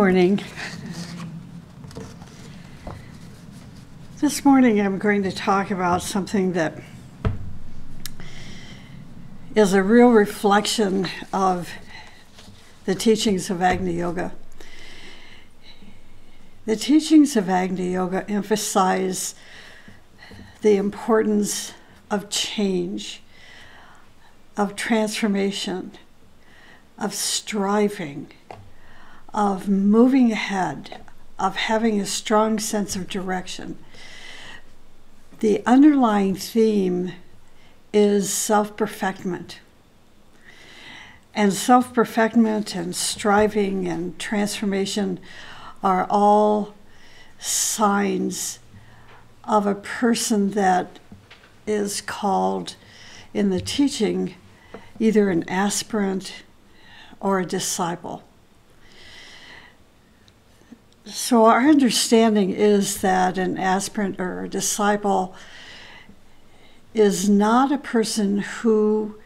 morning. This morning I'm going to talk about something that is a real reflection of the teachings of Agni Yoga. The teachings of Agni Yoga emphasize the importance of change, of transformation, of striving, of moving ahead, of having a strong sense of direction. The underlying theme is self-perfectment. And self-perfectment and striving and transformation are all signs of a person that is called in the teaching either an aspirant or a disciple. So our understanding is that an aspirant or a disciple is not a person who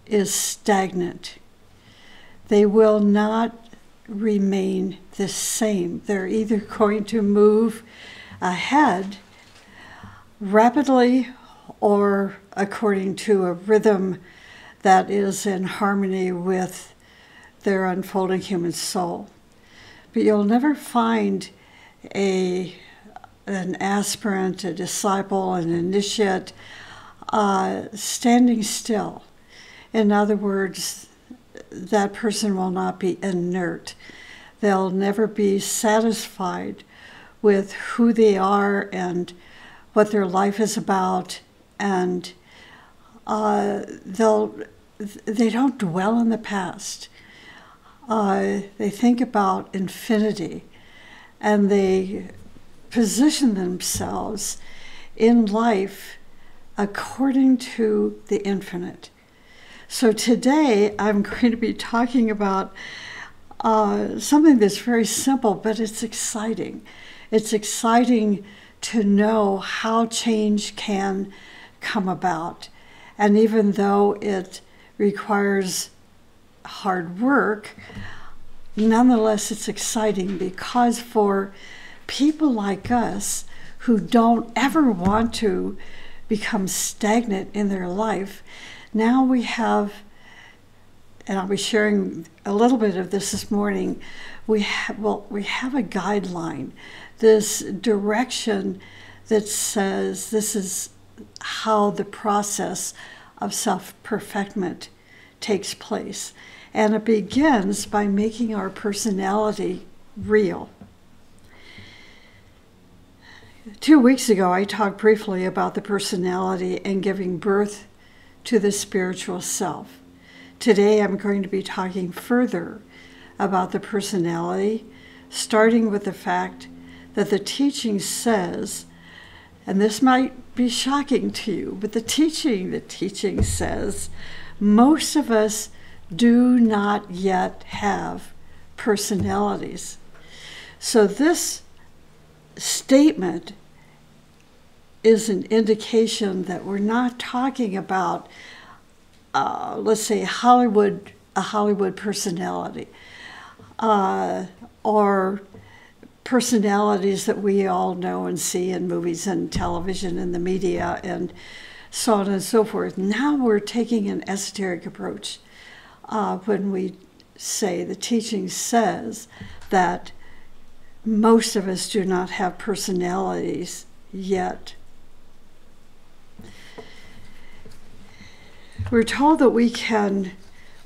is stagnant. They will not remain the same. They're either going to move ahead rapidly or according to a rhythm that is in harmony with their unfolding human soul. But you'll never find an aspirant, a disciple, an initiate standing still. In other words, that person will not be inert. They'll never be satisfied with who they are and what their life is about, and they don't dwell in the past. They think about infinity, and they position themselves in life according to the infinite. So today I'm going to be talking about something that's very simple, but it's exciting. It's exciting to know how change can come about. And even though it requires hard work, nonetheless it's exciting, because for people like us who don't ever want to become stagnant in their life, now we have, and I'll be sharing a little bit of this morning, we have a guideline, this direction that says this is how the process of self-perfectment takes place. And it begins by making our personality real. 2 weeks ago, I talked briefly about the personality and giving birth to the spiritual self. Today, I'm going to be talking further about the personality, starting with the fact that the teaching says, and this might be shocking to you, but the teaching says, most of us do not yet have personalities. So this statement is an indication that we're not talking about, let's say, a Hollywood personality, or personalities that we all know and see in movies and television and the media and so on and so forth. Now we're taking an esoteric approach when we say the teaching says that most of us do not have personalities yet. We're told that we can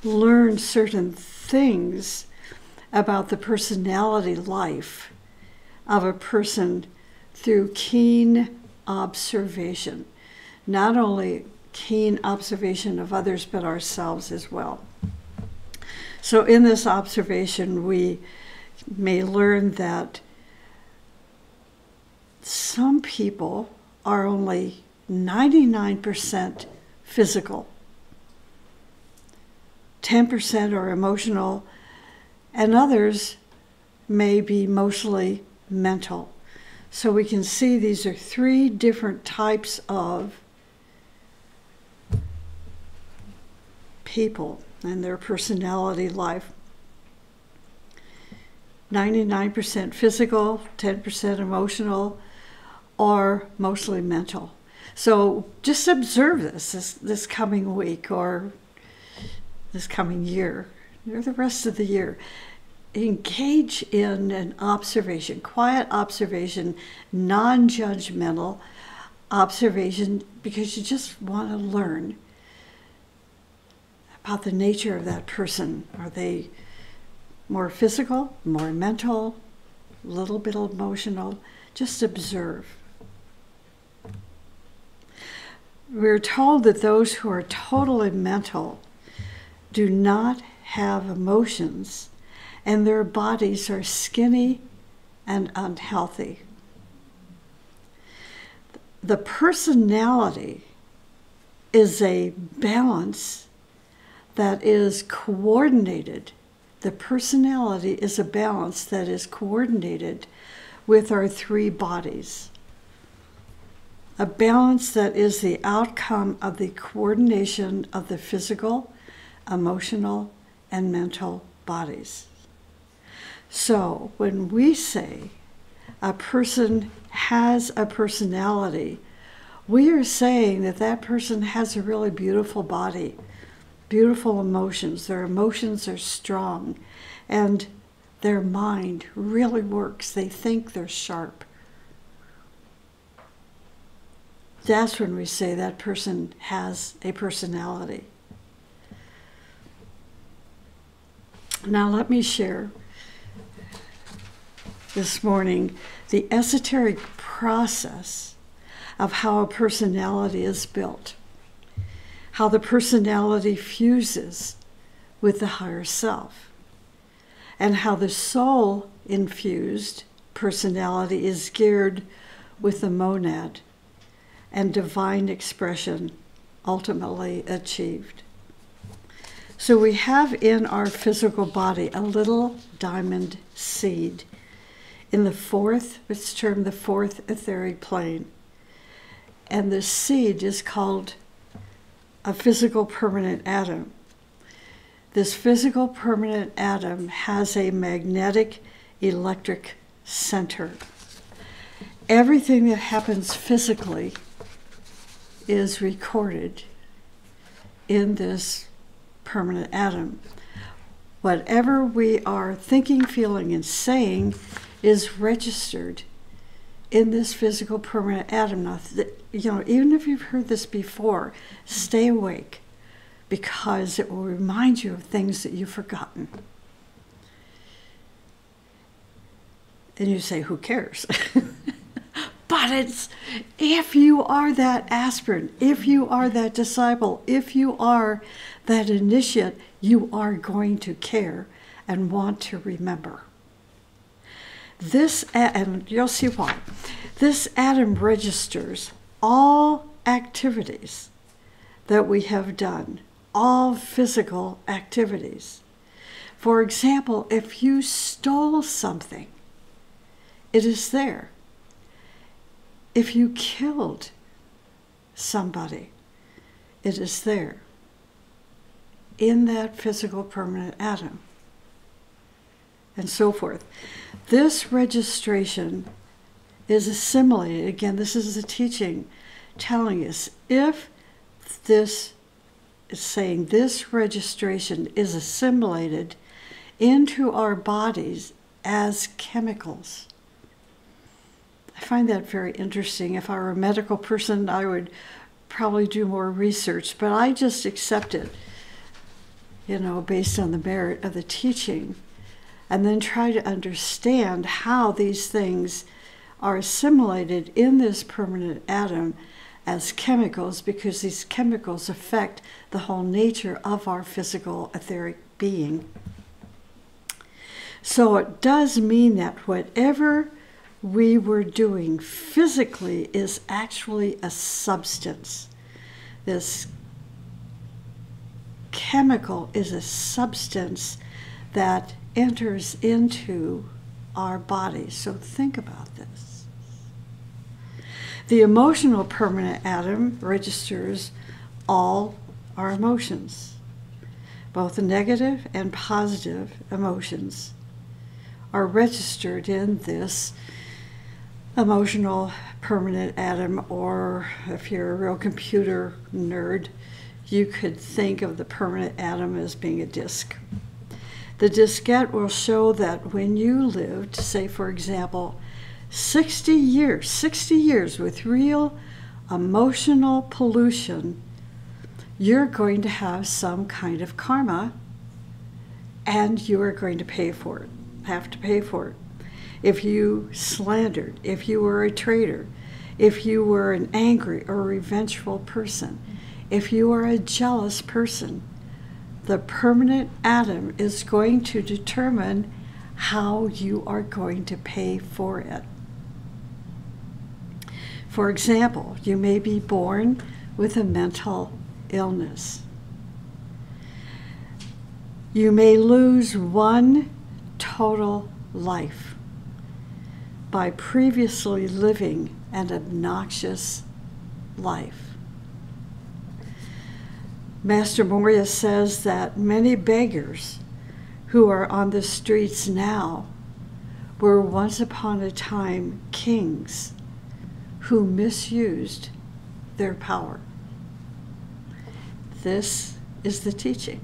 learn certain things about the personality life of a person through keen observation. Not only keen observation of others, but ourselves as well. So in this observation, we may learn that some people are only 99% physical, 10% are emotional, and others may be mostly mental. So we can see these are 3 different types of people and their personality life. 99% physical, 10% emotional, or mostly mental. So just observe this coming week or this coming year or the rest of the year. Engage in an observation, quiet observation, non-judgmental observation, because you just want to learn about the nature of that person. Are they more physical, more mental, a little bit emotional? Just observe. We're told that those who are totally mental do not have emotions, and their bodies are skinny and unhealthy. The personality is a balance that is coordinated. The personality is a balance that is coordinated with our three bodies. A balance that is the outcome of the coordination of the physical, emotional, and mental bodies. So when we say a person has a personality, we are saying that that person has a really beautiful body, beautiful emotions. Their emotions are strong, and their mind really works. They think, they're sharp. That's when we say that person has a personality. Now let me share this morning the esoteric process of how a personality is built, how the personality fuses with the higher self, and how the soul-infused personality is geared with the monad and divine expression ultimately achieved. So we have in our physical body a little diamond seed in the fourth, it's termed the fourth etheric plane. And the seed is called a physical permanent atom. This physical permanent atom has a magnetic electric center. Everything that happens physically is recorded in this permanent atom. Whatever we are thinking, feeling, and saying is registered in this physical permanent atom. Now, even if you've heard this before, stay awake, because it will remind you of things that you've forgotten. And you say, who cares? But it's, if you are that aspirant, if you are that disciple, if you are that initiate, you are going to care and want to remember. This, and you'll see why, this atom registers all activities that we have done, all physical activities. For example, if you stole something, it is there. If you killed somebody, it is there in that physical permanent atom, and so forth. This registration is assimilated. Again, this is the teaching telling us, if this is saying this registration is assimilated into our bodies as chemicals. I find that very interesting. If I were a medical person, I would probably do more research, but I just accept it, based on the merit of the teaching, and then try to understand how these things are assimilated in this permanent atom as chemicals, because these chemicals affect the whole nature of our physical etheric being. So it does mean that whatever we were doing physically is actually a substance. This chemical is a substance that enters into our body. So think about this. The emotional permanent atom registers all our emotions. Both negative and positive emotions are registered in this emotional permanent atom, or if you're a real computer nerd, you could think of the permanent atom as being a disk. The diskette will show that when you lived, say for example, 60 years with real emotional pollution, you're going to have some kind of karma, and you are going to pay for it, have to pay for it. If you slandered, if you were a traitor, if you were an angry or revengeful person, if you are a jealous person, the permanent atom is going to determine how you are going to pay for it. For example, you may be born with a mental illness. You may lose one total life by previously living an obnoxious life. Master Moria says that many beggars who are on the streets now were once upon a time kings who misused their power. This is the teaching.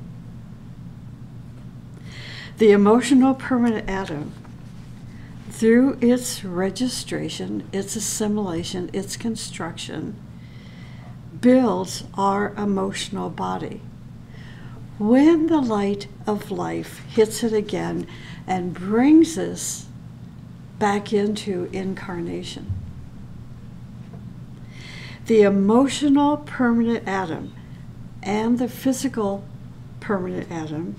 The emotional permanent atom, through its registration, its assimilation, its construction, builds our emotional body. When the light of life hits it again and brings us back into incarnation, the emotional permanent atom and the physical permanent atom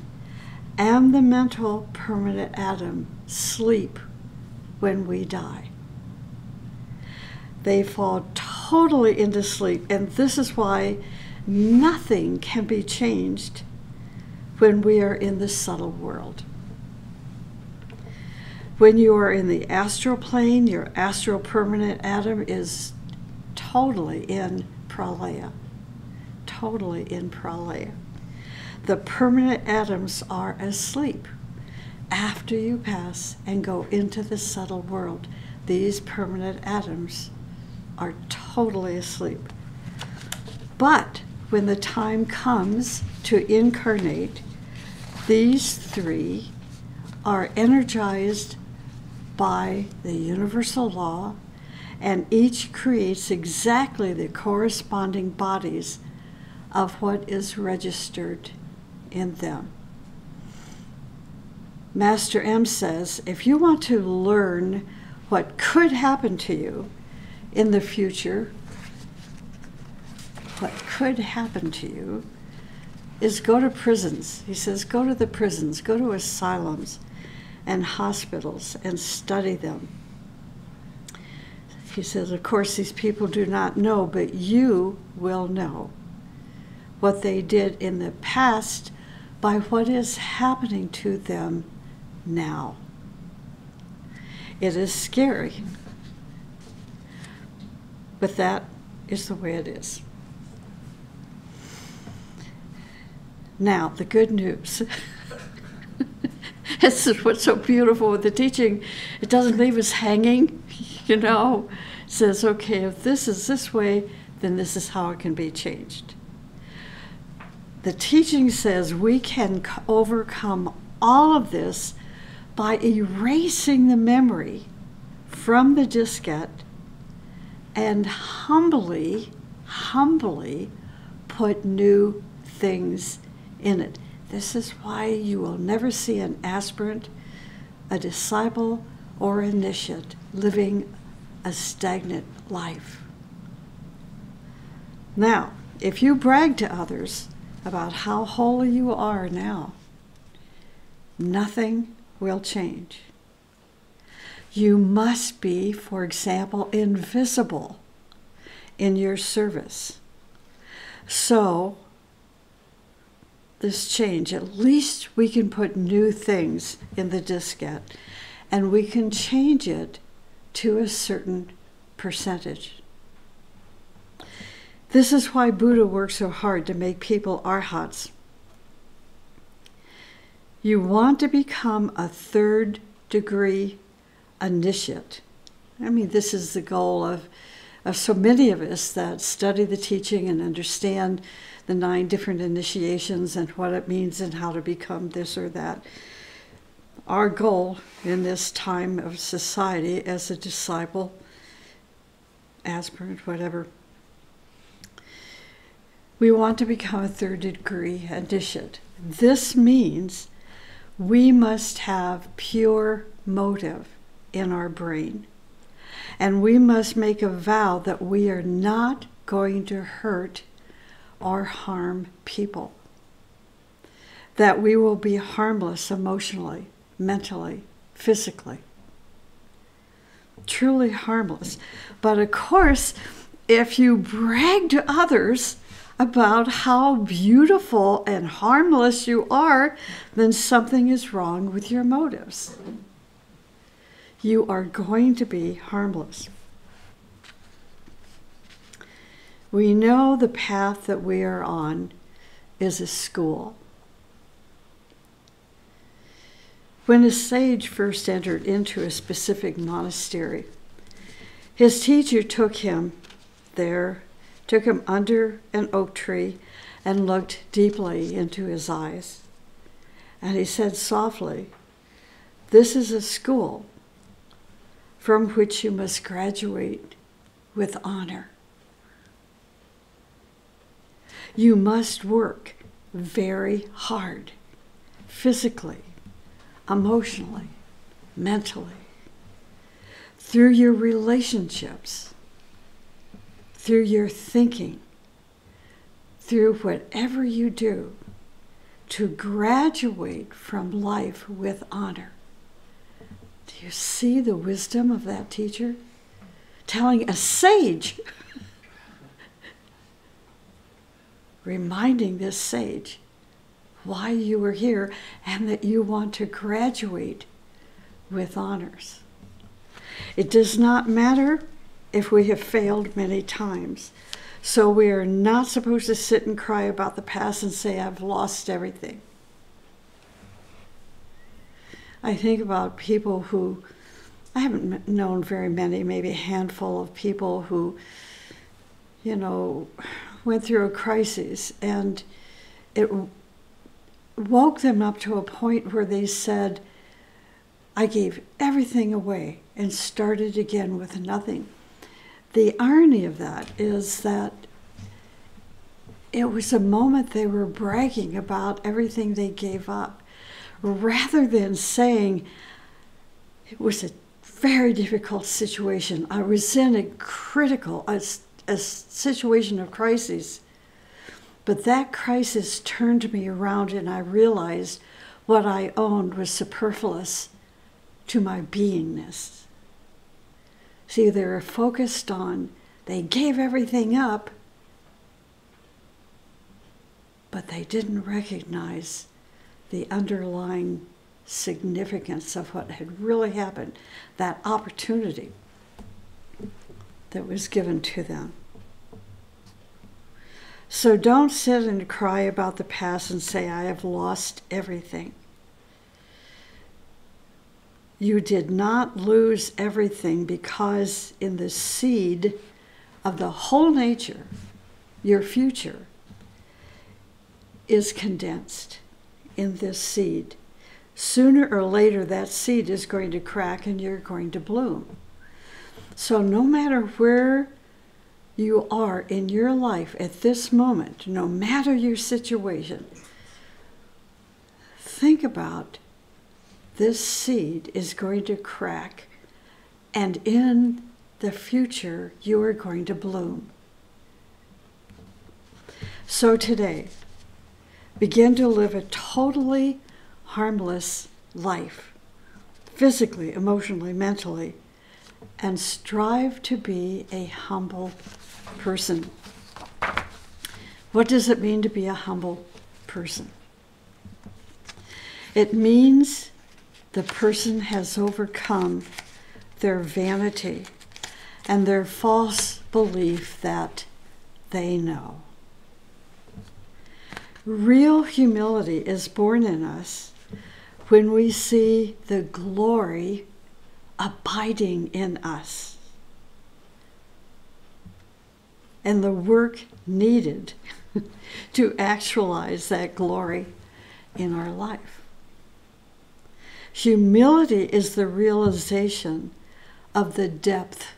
and the mental permanent atom sleep when we die. They fall totally into sleep, and this is why nothing can be changed when we are in the subtle world. When you are in the astral plane, your astral permanent atom is totally in pralaya. Totally in pralaya. The permanent atoms are asleep. After you pass and go into the subtle world, these permanent atoms are totally asleep. But when the time comes to incarnate, these three are energized by the universal law, and each creates exactly the corresponding bodies of what is registered in them. Master M says, if you want to learn what could happen to you in the future, what could happen to you is go to prisons. He says, go to the prisons, go to asylums and hospitals and study them. He says, of course, these people do not know, but you will know what they did in the past by what is happening to them now. It is scary, but that is the way it is. Now, the good news. This is what's so beautiful with the teaching. It doesn't leave us hanging, you know. It says, okay, if this is this way, then this is how it can be changed. The teaching says we can overcome all of this by erasing the memory from the diskette and humbly put new things in it. This is why you will never see an aspirant, a disciple, or initiate living a stagnant life. Now, if you brag to others about how holy you are now, nothing will change. You must be, for example, invisible in your service. So, this change, at least we can put new things in the diskette, and we can change it to a certain percentage. This is why Buddha works so hard to make people arhats. You want to become a third degree initiate. I mean, this is the goal of so many of us that study the teaching and understand the 9 different initiations and what it means and how to become this or that. Our goal in this time of society as a disciple, aspirant, whatever, we want to become a 3rd degree initiate. This means we must have pure motive in our brain. And we must make a vow that we are not going to hurt or harm people. That we will be harmless emotionally, mentally, physically. Truly harmless. But of course, if you brag to others about how beautiful and harmless you are, then something is wrong with your motives. You are going to be harmless. We know the path that we are on is a school. When a sage first entered into a specific monastery, his teacher took him under an oak tree and looked deeply into his eyes. And he said softly, "This is a school from which you must graduate with honor. You must work very hard, physically, emotionally, mentally, through your relationships, through your thinking, through whatever you do, to graduate from life with honor." Do you see the wisdom of that teacher? Telling a sage, reminding this sage why you were here and that you want to graduate with honors. It does not matter if we have failed many times. So we are not supposed to sit and cry about the past and say, "I've lost everything." I think about people who, I haven't known very many, maybe a handful of people who, went through a crisis, and it woke them up to a point where they said, "I gave everything away and started again with nothing." The irony of that is that it was a moment they were bragging about everything they gave up, rather than saying, "It was a very difficult situation. I was in a situation of crisis, but that crisis turned me around and I realized what I owned was superfluous to my beingness." See, they were focused on, they gave everything up, but they didn't recognize the underlying significance of what had really happened, that opportunity that was given to them. So don't sit and cry about the past and say, "I have lost everything." You did not lose everything, because in the seed of the whole nature, your future is condensed in this seed. Sooner or later, that seed is going to crack and you're going to bloom. So no matter where you are in your life at this moment, no matter your situation, think about this seed is going to crack, and in the future, you are going to bloom. So today, begin to live a totally harmless life, physically, emotionally, mentally, and strive to be a humble person. What does it mean to be a humble person? It means the person has overcome their vanity and their false belief that they know. Real humility is born in us when we see the glory abiding in us and the work needed to actualize that glory in our life. Humility is the realization of the depth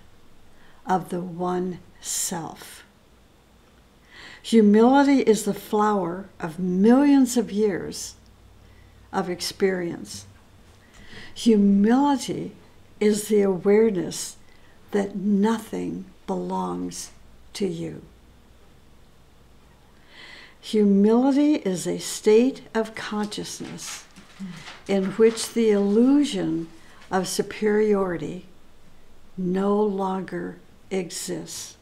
of the one self. Humility is the flower of millions of years of experience. Humility is the awareness that nothing belongs to you. Humility is a state of consciousness in which the illusion of superiority no longer exists.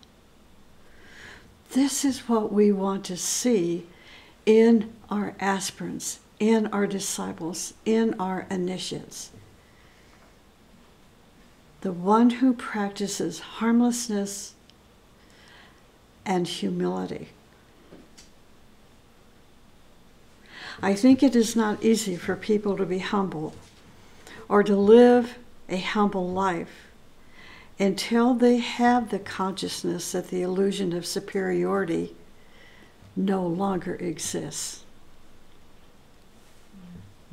This is what we want to see in our aspirants, in our disciples, in our initiates. The one who practices harmlessness and humility. I think it is not easy for people to be humble or to live a humble life until they have the consciousness that the illusion of superiority no longer exists.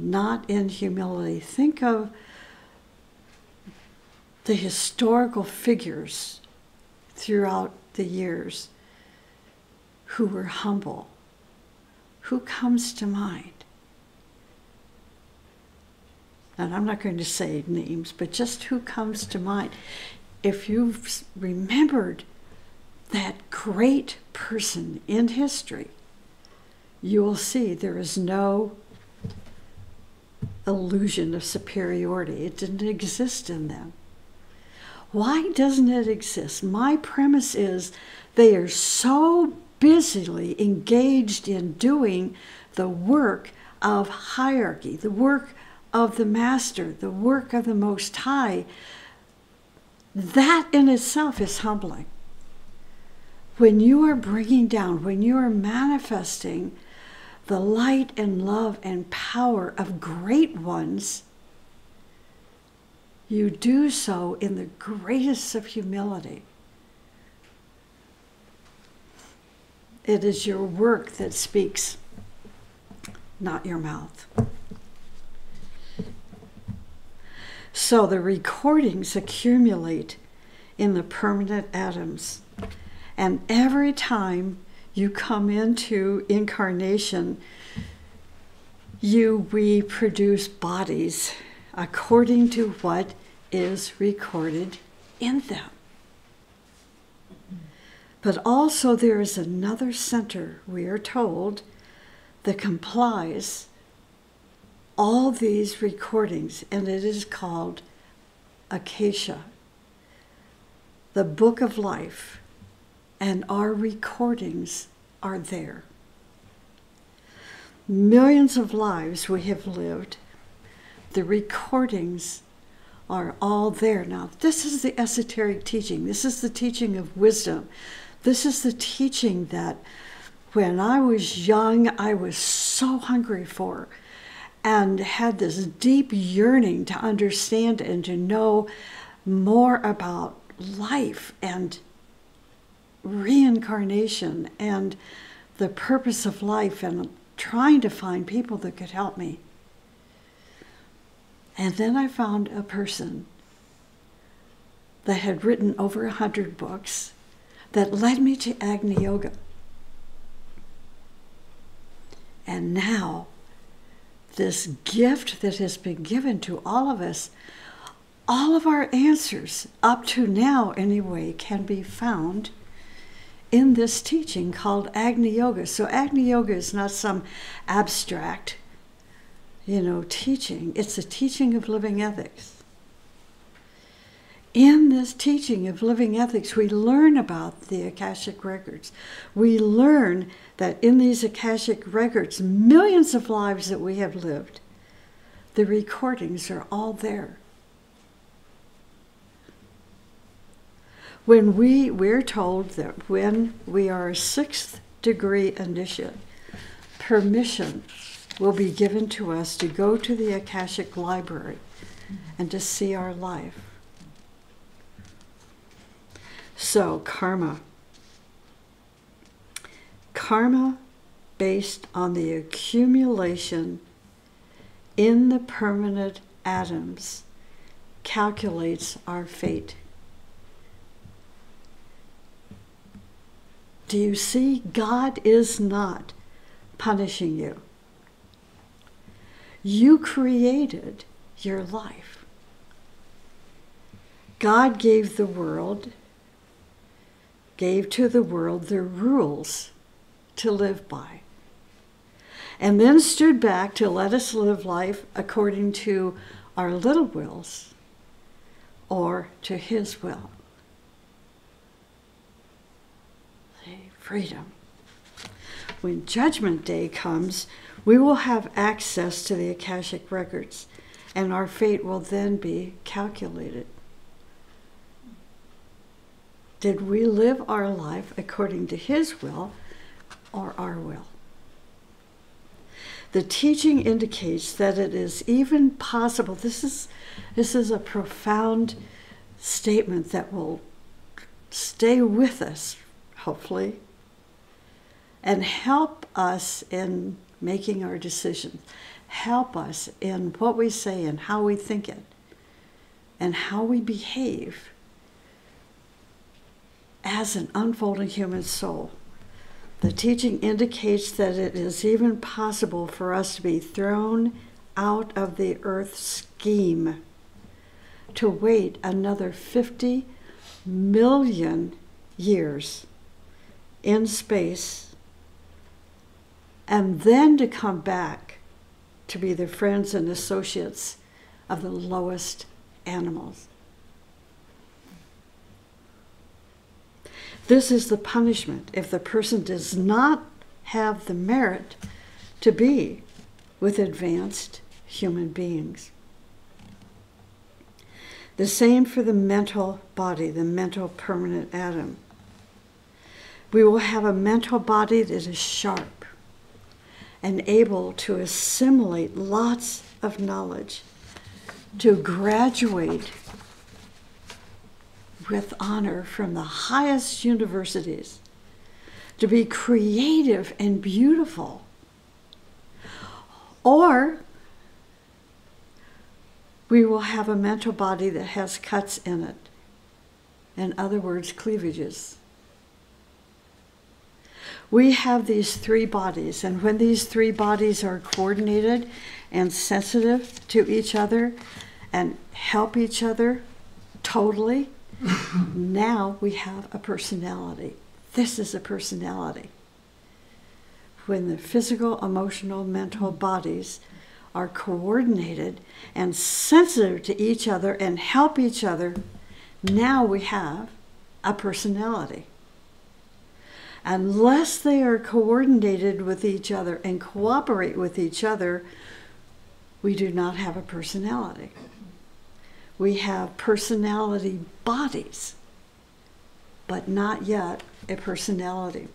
Not in humility. Think of the historical figures throughout the years who were humble. Who comes to mind? And I'm not going to say names, but just who comes to mind. If you've remembered that great person in history, you will see there is no illusion of superiority. It didn't exist in them. Why doesn't it exist? My premise is they are so busily engaged in doing the work of hierarchy, the work of the Master, the work of the Most High. That in itself is humbling. When you are bringing down, when you are manifesting the light and love and power of great ones, you do so in the greatest of humility. It is your work that speaks, not your mouth. So the recordings accumulate in the permanent atoms. And every time you come into incarnation, you reproduce bodies according to what is recorded in them. But also there is another center, we are told, that complies all these recordings, and it is called Akasha, the book of life, and our recordings are there. Millions of lives we have lived, the recordings are all there. Now, this is the esoteric teaching. This is the teaching of wisdom. This is the teaching that when I was young, I was so hungry for and had this deep yearning to understand and to know more about life and reincarnation and the purpose of life, and trying to find people that could help me. And then I found a person that had written over 100 books that led me to Agni Yoga. And now, this gift that has been given to all of us, all of our answers, up to now anyway, can be found in this teaching called Agni Yoga. So Agni Yoga is not some abstract, teaching. It's a teaching of living ethics. In this teaching of living ethics, we learn about the Akashic records. We learn that in these Akashic records, millions of lives that we have lived, the recordings are all there. When we're told that when we are a 6th degree initiate, permission will be given to us to go to the Akashic Library and to see our life. So, karma. Karma based on the accumulation in the permanent atoms calculates our fate. Do you see? God is not punishing you. You created your life. God gave to the world the rules to live by, and then stood back to let us live life according to our little wills or to his will. See, freedom. When Judgment Day comes, we will have access to the Akashic records, and our fate will then be calculated. Did we live our life according to his will or our will? The teaching indicates that it is even possible. This is a profound statement that will stay with us, hopefully, and help us in making our decisions. Help us in what we say and how we think it and how we behave as an unfolding human soul. The teaching indicates that it is even possible for us to be thrown out of the earth scheme, to wait another 50 million years in space, and then to come back to be the friends and associates of the lowest animals. This is the punishment if the person does not have the merit to be with advanced human beings. The same for the mental body, the mental permanent atom. We will have a mental body that is sharp and able to assimilate lots of knowledge, to graduate with honor from the highest universities, to be creative and beautiful. Or we will have a mental body that has cuts in it. In other words, cleavages. We have these three bodies, and when these three bodies are coordinated and sensitive to each other and help each other totally, now we have a personality. This is a personality. When the physical, emotional, mental bodies are coordinated and sensitive to each other and help each other, now we have a personality. Unless they are coordinated with each other and cooperate with each other, we do not have a personality. We have personality bodies, but not yet a personality.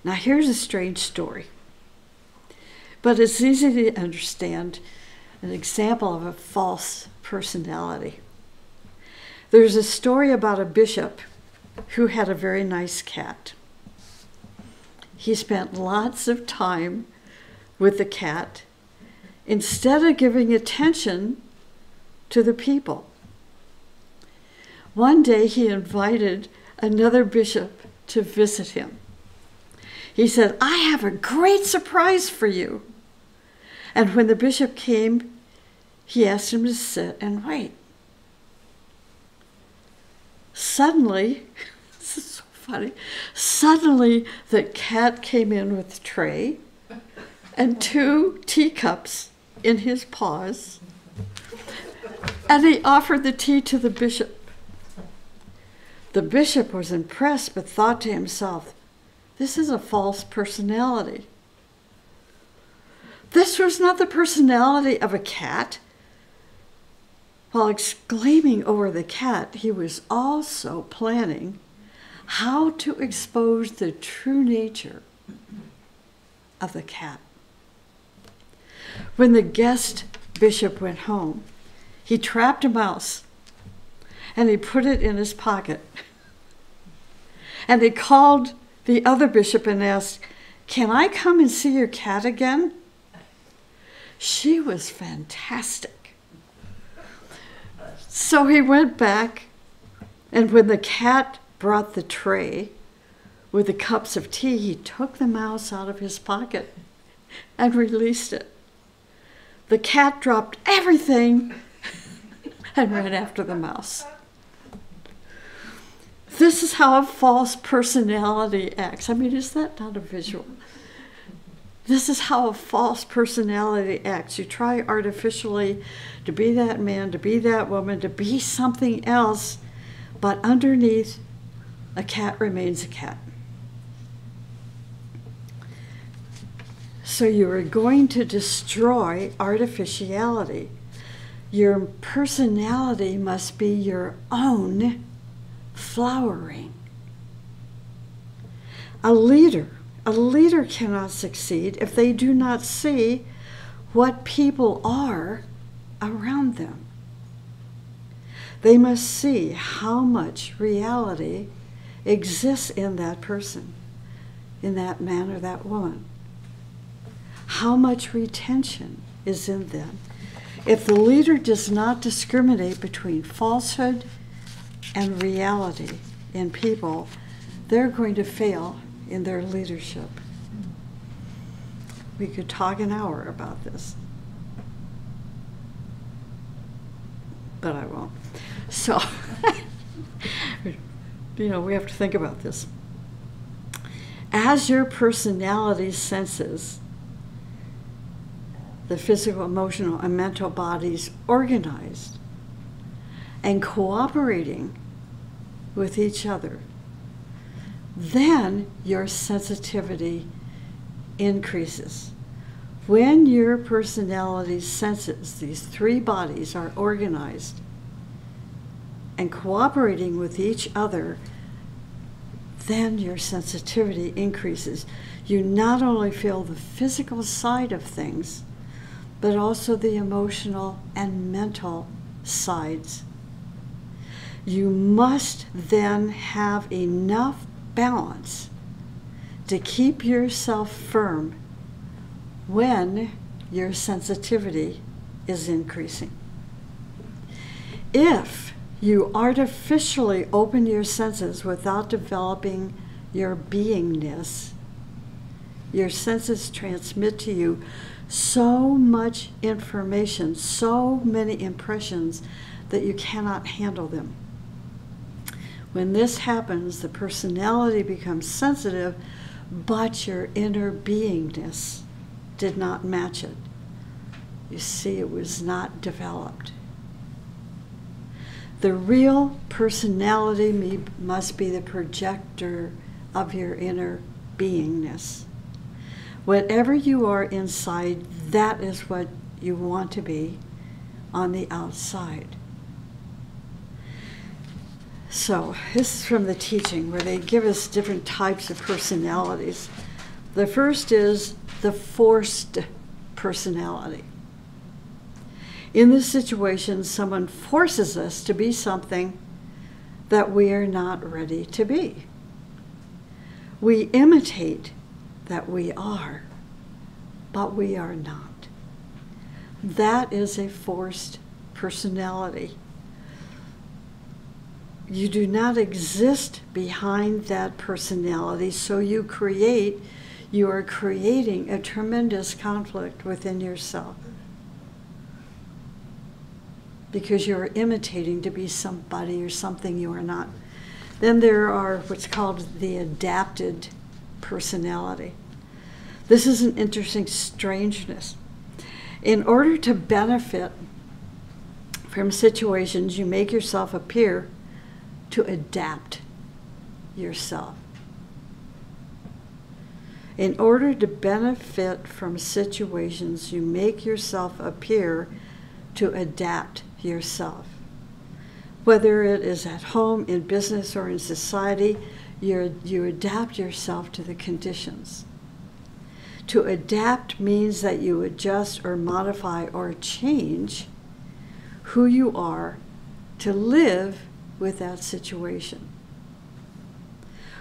Now here's a strange story, but it's easy to understand an example of a false personality. There's a story about a bishop who had a very nice cat. He spent lots of time with the cat instead of giving attention to the people. One day he invited another bishop to visit him. He said, "I have a great surprise for you." And when the bishop came, he asked him to sit and wait. Suddenly, this is so funny, suddenly the cat came in with a tray and 2 teacups in his paws, and he offered the tea to the bishop. The bishop was impressed, but thought to himself, this is a false personality. This was not the personality of a cat. While exclaiming over the cat, he was also planning how to expose the true nature of the cat. When the guest bishop went home, he trapped a mouse and he put it in his pocket. And he called the other bishop and asked, "Can I come and see your cat again?" She was fantastic. So he went back, and when the cat brought the tray with the cups of tea, he took the mouse out of his pocket and released it. The cat dropped everything and ran after the mouse. This is how a false personality acts. I mean, is that not a visual? This is how a false personality acts. You try artificially to be that man, to be that woman, to be something else, but underneath, a cat remains a cat. So you are going to destroy artificiality. Your personality must be your own flowering. A leader cannot succeed if they do not see what people are around them. They must see how much reality exists in that person, in that man or that woman. How much retention is in them. If the leader does not discriminate between falsehood and reality in people, they're going to fail in their leadership. We could talk an hour about this, but I won't. So, we have to think about this. As your personality senses the physical, emotional, and mental bodies organized and cooperating with each other, then your sensitivity increases. When your personality senses these three bodies are organized and cooperating with each other, then your sensitivity increases. You not only feel the physical side of things, but also the emotional and mental sides. You must then have enough balance to keep yourself firm when your sensitivity is increasing. If you artificially open your senses without developing your beingness, your senses transmit to you so much information, so many impressions that you cannot handle them. When this happens, the personality becomes sensitive, but your inner beingness did not match it. You see, it was not developed. The real personality must be the projector of your inner beingness. Whatever you are inside, that is what you want to be on the outside. So this is from the teaching where they give us different types of personalities. The first is the forced personality. In this situation, someone forces us to be something that we are not ready to be. We imitate that we are, but we are not. That is a forced personality. You do not exist behind that personality, so you are creating a tremendous conflict within yourself because you are imitating to be somebody or something you are not. Then there are what's called the adapted personality. This is an interesting strangeness. In order to benefit from situations, you make yourself appear to adapt yourself. In order to benefit from situations, you make yourself appear to adapt yourself. Whether it is at home, in business, or in society, you adapt yourself to the conditions. To adapt means that you adjust or modify or change who you are to live with that situation.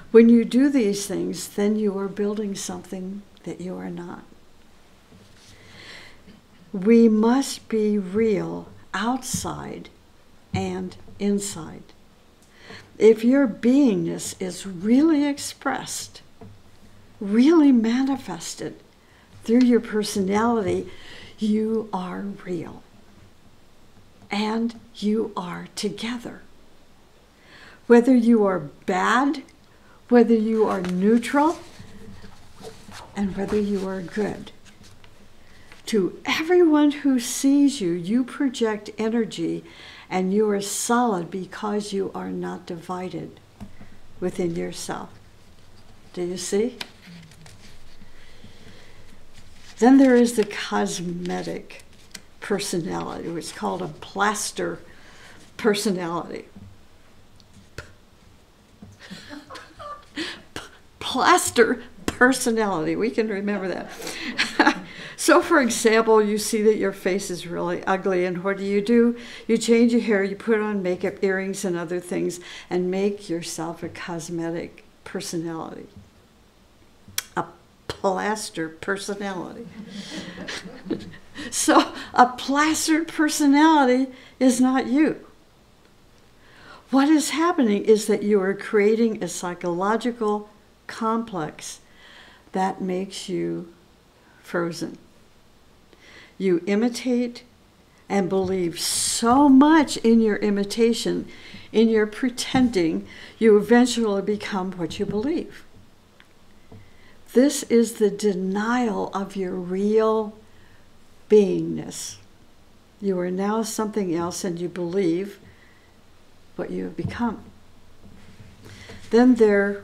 When you do these things, then you are building something that you are not. We must be real outside and inside. If your beingness is really expressed, really manifested through your personality, you are real. And you are together. Whether you are bad, whether you are neutral, and whether you are good. To everyone who sees you, you project energy, and you are solid because you are not divided within yourself. Do you see? Then there is the cosmetic personality, which is called a plaster personality. Plaster personality, we can remember that. So for example, you see that your face is really ugly, and what do? You change your hair, you put on makeup, earrings, and other things, and make yourself a cosmetic personality. A plaster personality. So a plastered personality is not you. What is happening is that you are creating a psychological complex that makes you frozen. You imitate and believe so much in your imitation, in your pretending, you eventually become what you believe. This is the denial of your real beingness. You are now something else, and you believe what you have become. Then there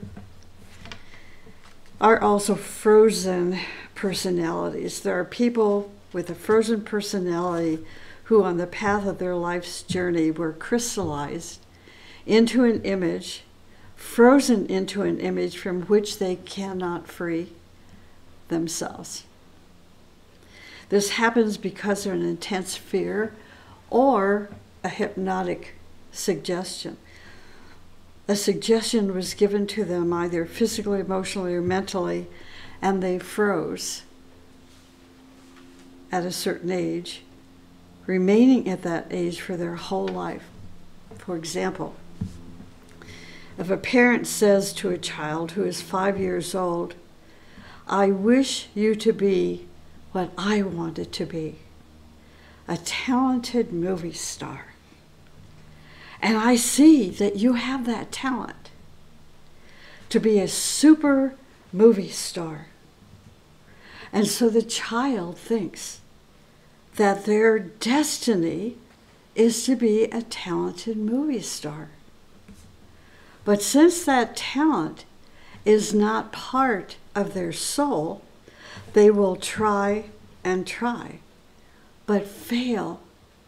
are also frozen personalities. There are people with a frozen personality who on the path of their life's journey were crystallized into an image, frozen into an image from which they cannot free themselves. This happens because of an intense fear or a hypnotic suggestion. A suggestion was given to them either physically, emotionally, or mentally, and they froze at a certain age, remaining at that age for their whole life. For example, if a parent says to a child who is 5 years old, "I wish you to be what I wanted to be, a talented movie star. And I see that you have that talent to be a super movie star." And so the child thinks that their destiny is to be a talented movie star. But since that talent is not part of their soul, they will try and try, but fail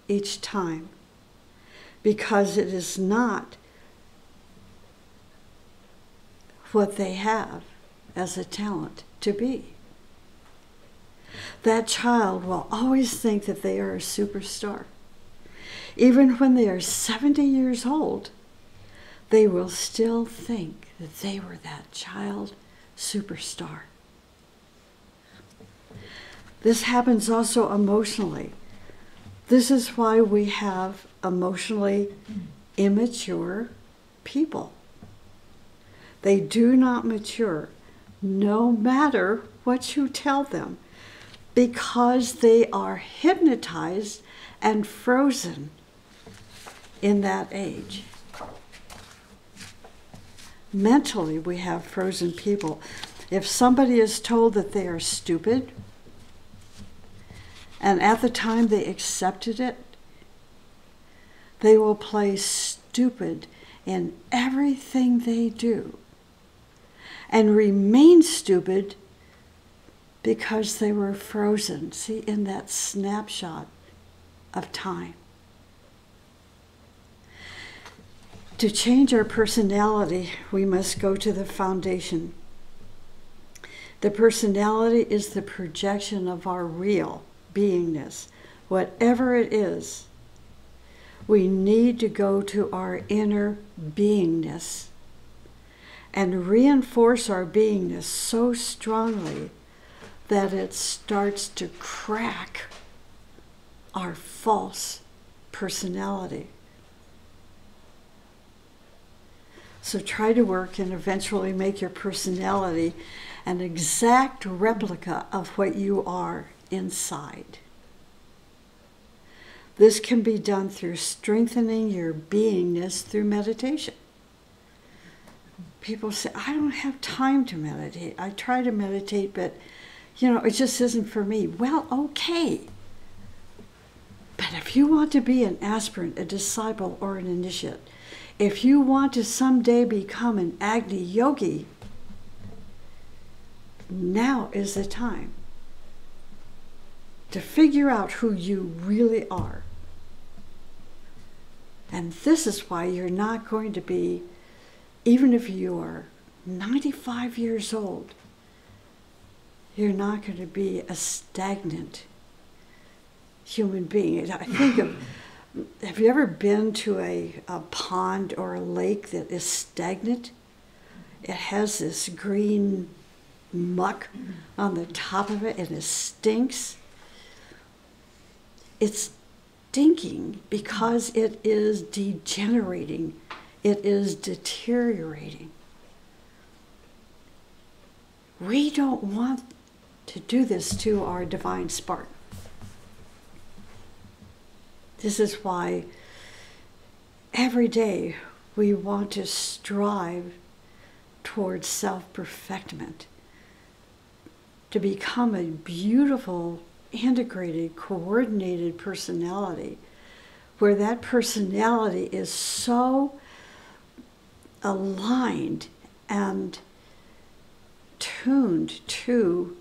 each time because it is not what they have as a talent to be. That child will always think that they are a superstar. Even when they are 70 years old, they will still think that they were that child superstar. This happens also emotionally. This is why we have emotionally immature people. They do not mature, no matter what you tell them, because they are hypnotized and frozen in that age. Mentally, we have frozen people. If somebody is told that they are stupid, and at the time they accepted it, they will play stupid in everything they do and remain stupid because they were frozen, see, in that snapshot of time. To change our personality, we must go to the foundation. The personality is the projection of our real beingness. Whatever it is, we need to go to our inner beingness and reinforce our beingness so strongly that it starts to crack our false personality. So try to work and eventually make your personality an exact replica of what you are inside. This can be done through strengthening your beingness through meditation. People say, I don't have time to meditate. I try to meditate, but it just isn't for me. Well, okay. But if you want to be an aspirant, a disciple, or an initiate, if you want to someday become an Agni Yogi, now is the time to figure out who you really are. And this is why you're not going to be, even if you are 95 years old, you're not going to be a stagnant human being. I think of, have you ever been to a pond or a lake that is stagnant? It has this green muck on the top of it and it stinks. It's stinking because it is degenerating. It is deteriorating. We don't want to do this to our divine spark. This is why every day we want to strive towards self-perfectment, to become a beautiful, integrated, coordinated personality, where that personality is so aligned and tuned to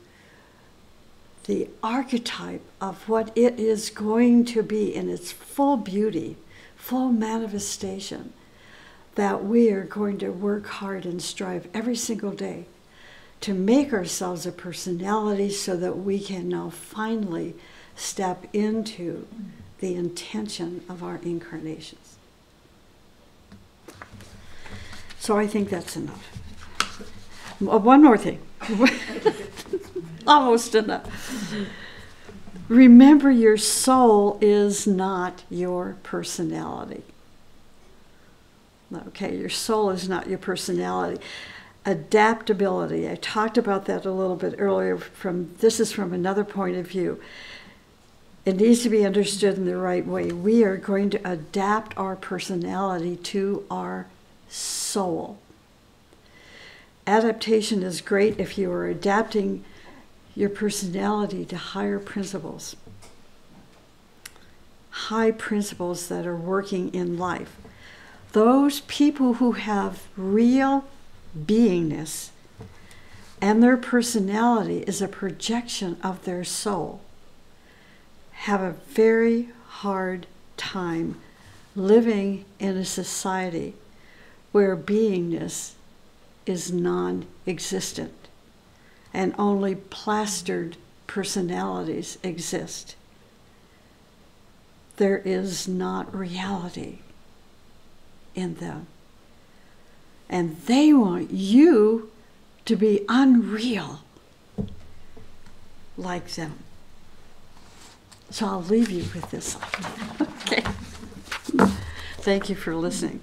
the archetype of what it is going to be in its full beauty, full manifestation, that we are going to work hard and strive every single day to make ourselves a personality so that we can now finally step into the intention of our incarnations. So I think that's enough. One more thing. Almost enough. Remember, your soul is not your personality. Okay, your soul is not your personality. Adaptability. I talked about that a little bit earlier. This is from another point of view. It needs to be understood in the right way. We are going to adapt our personality to our soul. Adaptation is great if you are adapting your personality to higher principles, high principles that are working in life. Those people who have real beingness and their personality is a projection of their soul have a very hard time living in a society where beingness is non-existent and only plastered personalities exist. There is not reality in them. And they want you to be unreal like them. So I'll leave you with this. Okay. Thank you for listening.